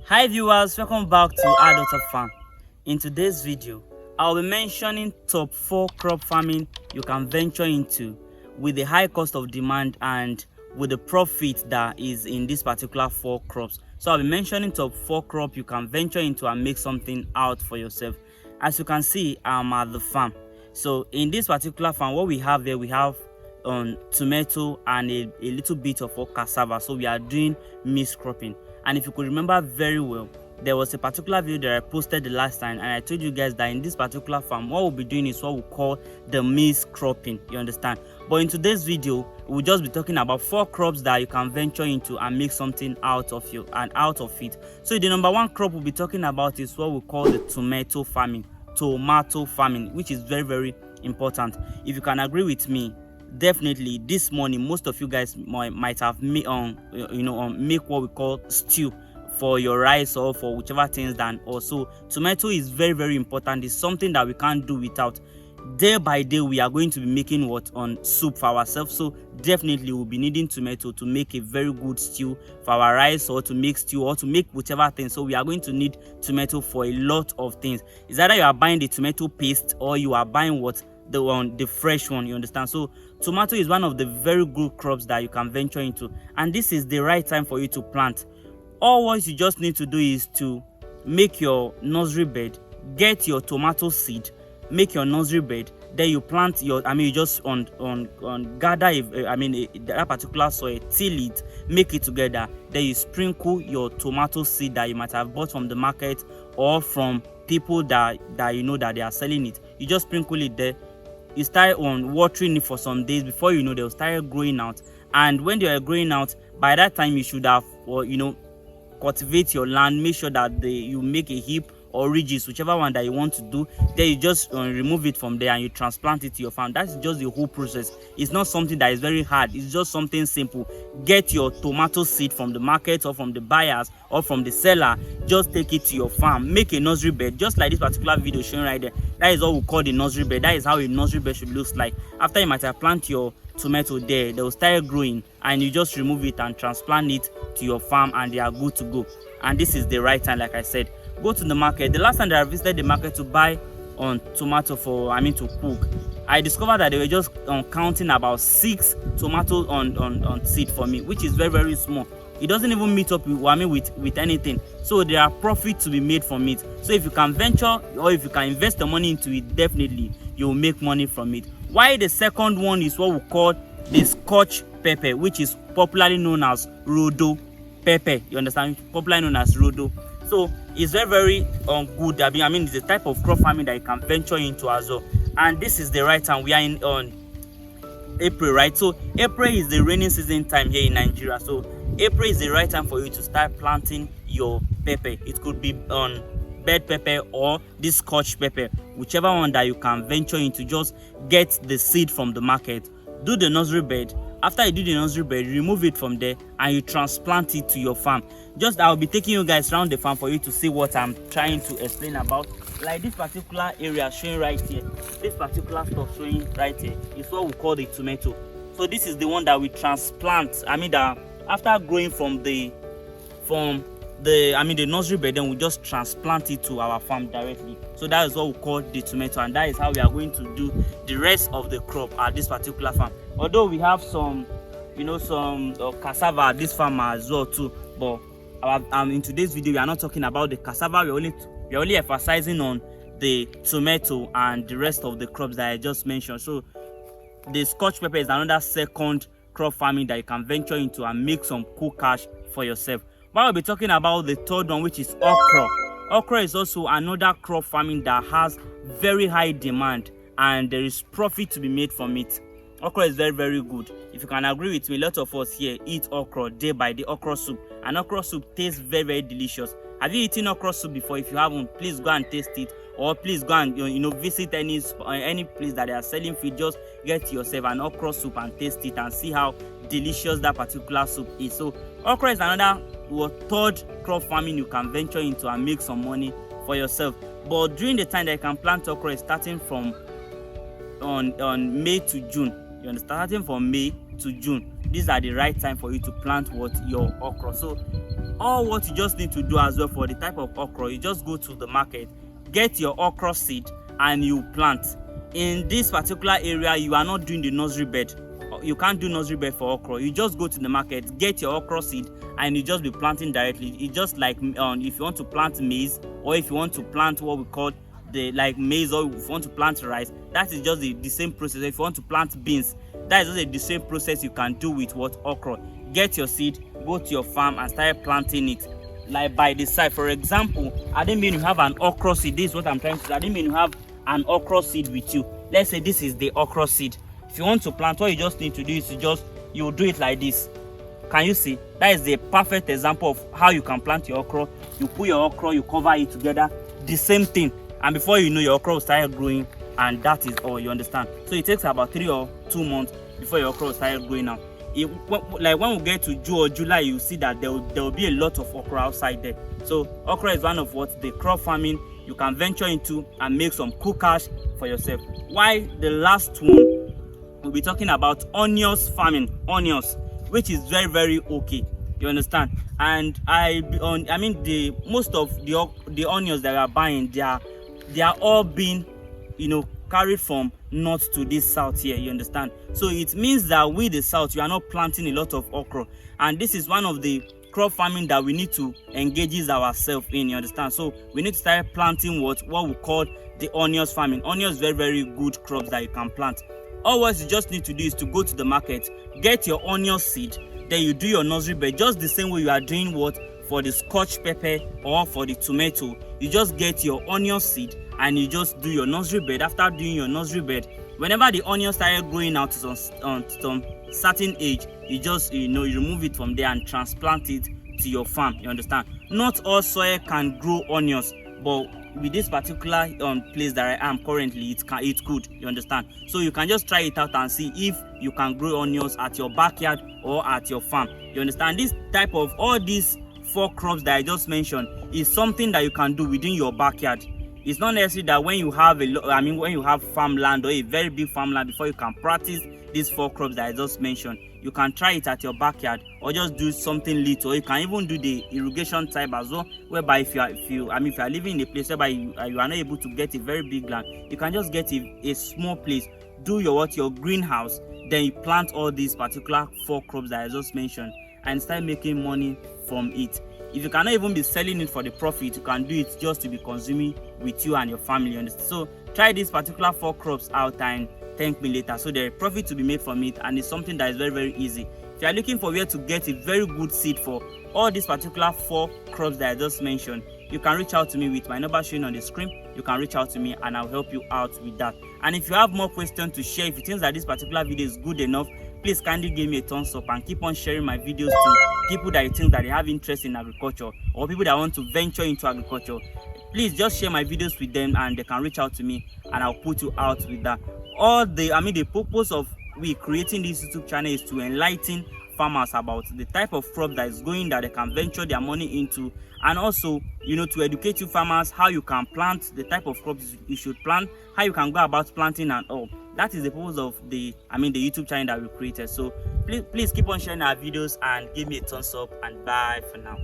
Hi viewers, welcome back to Adult Farm. In today's video, I'll be mentioning top 4 crop farming you can venture into with the high cost of demand and with the profit that is in this particular 4 crops. So I'll be mentioning top 4 crop you can venture into and make something out for yourself. As you can see, I'm at the farm. So in this particular farm, what we have here, we have tomato and a little bit of cassava. So we are doing mixed cropping. And if you could remember very well, there was a particular video that I posted the last time, and I told you guys that in this particular farm, what we'll be doing is what we call the mixed cropping. You understand? But in today's video, we'll just be talking about 4 crops that you can venture into and make something out of it. So the number 1 crop we'll be talking about is what we call the tomato farming, which is very, very important. If you can agree with me, definitely this morning most of you guys might have make what we call stew for your rice or for whichever things done. Also, tomato is very, very important. It's something that we can't do without. Day by day we are going to be making soup for ourselves, so definitely we'll be needing tomato to make a very good stew for our rice, or to make stew, or to make whichever thing. So we are going to need tomato for a lot of things. It's either you are buying the tomato paste or you are buying the fresh one. You understand? So tomato is one of the very good crops that you can venture into, and this is the right time for you to plant. All what you just need to do is to make your nursery bed, get your tomato seed, make your nursery bed, then you plant your you just gather that particular soil, till it, make it together, then you sprinkle your tomato seed that you might have bought from the market or from people that you know that they are selling it. You just sprinkle it there. You start watering it for some days. Before you know, they'll start growing out, and when they are growing out, by that time you should have cultivate your land. Make sure that you make a heap or ridges, whichever one that you want to do. Then you just remove it from there and you transplant it to your farm. That's just the whole process. It's not something that is very hard. It's just something simple. Get your tomato seed from the market or from the buyers or from the seller. Just take it to your farm. Make a nursery bed, just like this particular video showing right there. That is what we call the nursery bed. That is how a nursery bed should look like. After you might have planted your tomato there, they will start growing, and you just remove it and transplant it to your farm, and they are good to go. And this is the right time. Like I said, go to the market. The last time that I visited the market to buy tomato to cook, I discovered that they were just counting about 6 tomatoes on seed for me, which is very, very small. It doesn't even meet up with anything. So there are profit to be made from it. So if you can venture, or if you can invest the money into it, definitely you will make money from it. Why the second one is what we call the scotch pepper, which is popularly known as rodo pepper. You understand? Popularly known as rodo. So it's very, very good. It's a type of crop farming that you can venture into as well. And this is the right time. We are in April, right? So April is the rainy season time here in Nigeria. So April is the right time for you to start planting your pepper. It could be bed pepper or this scotch pepper, whichever one that you can venture into. Just get the seed from the market, do the nursery bed. After you do the nursery bed, remove it from there and you transplant it to your farm. I'll be taking you guys around the farm for you to see what I'm trying to explain about. Like this particular area showing right here, this particular stuff showing right here is what we call the tomato. So this is the one that we transplant. That after growing from the nursery bed, then we just transplant it to our farm directly. So that is what we call the tomato, and that is how we are going to do the rest of the crop at this particular farm. Although we have some cassava at this farm as well too, but in today's video we are not talking about the cassava. We're only emphasizing on the tomato and the rest of the crops that I just mentioned. So the scotch pepper is another second crop farming that you can venture into and make some cool cash for yourself. But we'll be talking about the third one, which is okra. Okra is also another crop farming that has very high demand, and there is profit to be made from it. Okra is very, very good. If you can agree with me, a lot of us here eat okra day by day, okra soup. And okra soup tastes very, very delicious. Have you eaten okra soup before? If you haven't, please go and taste it, or please go and visit any place that they are selling food. Just get yourself an okra soup and taste it and see how delicious that particular soup is. So okra is another third crop farming you can venture into and make some money for yourself. But during the time that you can plant okra is starting from on May to June. You understand? Starting from May to June, these are the right time for you to plant your okra. So all what you just need to do as well for the type of okra, you just go to the market, get your okra seed, and you plant. In this particular area, you are not doing the nursery bed. You can't do nursery bed for okra. You just go to the market, get your okra seed, and you just be planting directly. It's just like if you want to plant maize, or if you want to plant what we call like maize, or if you want to plant rice, that is just the same process. If you want to plant beans, that is just the same process you can do with okra. Get your seed, go to your farm and start planting it like by the side. For example, I didn't mean you have an okra seed. This is what I'm trying to say. I didn't mean you have an okra seed with you. Let's say this is the okra seed. If you want to plant, what you just need to do is you do it like this. Can you see? That is the perfect example of how you can plant your okra. You put your okra, you cover it together, the same thing, and before you know, your okra will start growing, and that is all. You understand? So it takes about 3 or 2 months before your okra will start growing now. Like when we get to June or July, you see that there will be a lot of okra outside there. So okra is one of the crop farming you can venture into and make some cool cash for yourself. While the last one, we'll be talking about onions farming. Onions, which is very, very okay. You understand? And I mean the most of the onions that we are buying, they are all being carried from north to this south here. You understand? So it means that we the south, we are not planting a lot of okra, and this is one of the crop farming that we need to engage ourselves in. You understand? So we need to start planting what we call the onions farming. Onions, very, very good crops that you can plant. All what you just need to do is to go to the market, get your onion seed, then you do your nursery bed just the same way you are doing for the scotch pepper or for the tomato. You just get your onion seed and you just do your nursery bed. After doing your nursery bed, whenever the onions started growing out to some certain age, you just you remove it from there and transplant it to your farm. You understand? Not all soil can grow onions, but with this particular place that I am currently, it could. You understand? So you can just try it out and see if you can grow onions at your backyard or at your farm. You understand? This type of all these 4 crops that I just mentioned is something that you can do within your backyard. It's not necessary that when you have when you have farmland or a very big farmland before you can practice these 4 crops that I just mentioned. You can try it at your backyard or just do something little. You can even do the irrigation type as well, whereby if you are living in a place whereby you are not able to get a very big land, you can just get a small place, do your greenhouse, then you plant all these particular 4 crops that I just mentioned and start making money from it. If you cannot even be selling it for the profit, you can do it just to be consuming with you and your family. So try these particular 4 crops out and thank me later. So there is profit to be made from it, and it's something that is very, very easy. If you are looking for where to get a very good seed for all these particular 4 crops that I just mentioned, you can reach out to me with my number showing on the screen. You can reach out to me and I'll help you out with that. And if you have more questions to share, if you think that this particular video is good enough, please kindly give me a thumbs up and keep on sharing my videos to people that you think that they have interest in agriculture or people that want to venture into agriculture. Please just share my videos with them and they can reach out to me and I'll put you out with that. The purpose of we creating this YouTube channel is to enlighten farmers about the type of crop that is going that they can venture their money into, and also to educate you farmers how you can plant, the type of crops you should plant, how you can go about planting and all. That is the purpose of the YouTube channel that we created. So please keep on sharing our videos and give me a thumbs up, and bye for now.